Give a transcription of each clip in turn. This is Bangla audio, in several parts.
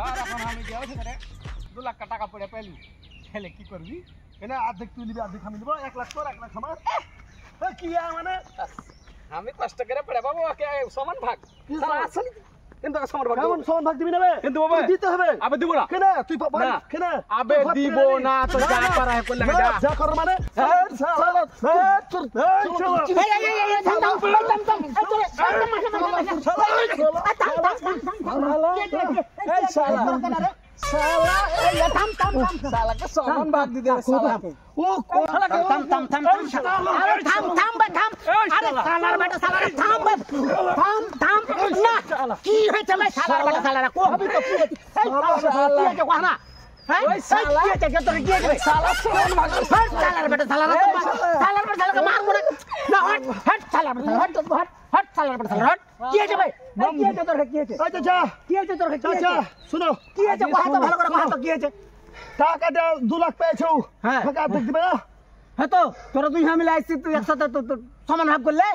আর এখন আমি গিয়ে ওই রে 2 লাখ টাকা পড়ে পেলি খেলে কি করবি এনে অর্ধেক তুই নিবি অর্ধেক আমি নিব 1 লাখ তোর 1 লাখ আমার কি মানে আমি কষ্ট করে পড়ে বাবু ওকে সমান ভাগ আসলে কিন্তু সমান ভাগ কেমন সমান ভাগ দিবি না বে কিন্তু বাবা দিতে হবে আবে দিব না কেন তুই পাপা কেন আবে দিব না তো যা করা হয় করলে যা কর মানে শালা তোর साला के सामान भाग दे साला ओ साला थम अरे थम अरे साला बेटा साला थम ना की है चले साला बेटा साला को अभी तो साला के कहना है साला के तो किए के साला सामान भाग साला बेटा साला बेटा साला मार मुड़ा ना हट साला बेटा हट साला बेटा साला हट किए के भाई किए के तो किए के अच्छा किए के तो अच्छा सुनो किए के कहा तो ভালো করে কहा তো কিয়েছে টাকাটা 2 লাখ পেয়েছো হ্যাঁ টাকা দেখ দিবে না হ্যাঁ তো তোরা দুই মিলে আইছিস তুই একসাথে তো সমান ভাগ করলে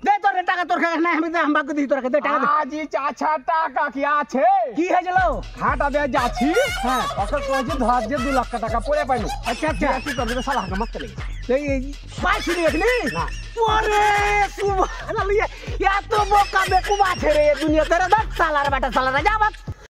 দে তোর টাকা তোর খাই না আমি हम ভাগ দিই তোর দে টাকা দে আজি চাচা টাকা কি আছে কি হয়েছিল খাটা দে যাচ্ছি হ্যাঁ ওকে কইছি ধর যে 2 লাখ টাকা পড়ে পাইলো আচ্ছা কি করবে শালা হাকা মত চলে এই পাইছি দেখলি না ওরে সুবহানাল্লাহ ইয়া তো বোকা বেকুবা ছেড়ে দুনিয়া তেরা দত সালার বেটা সালার যা বাত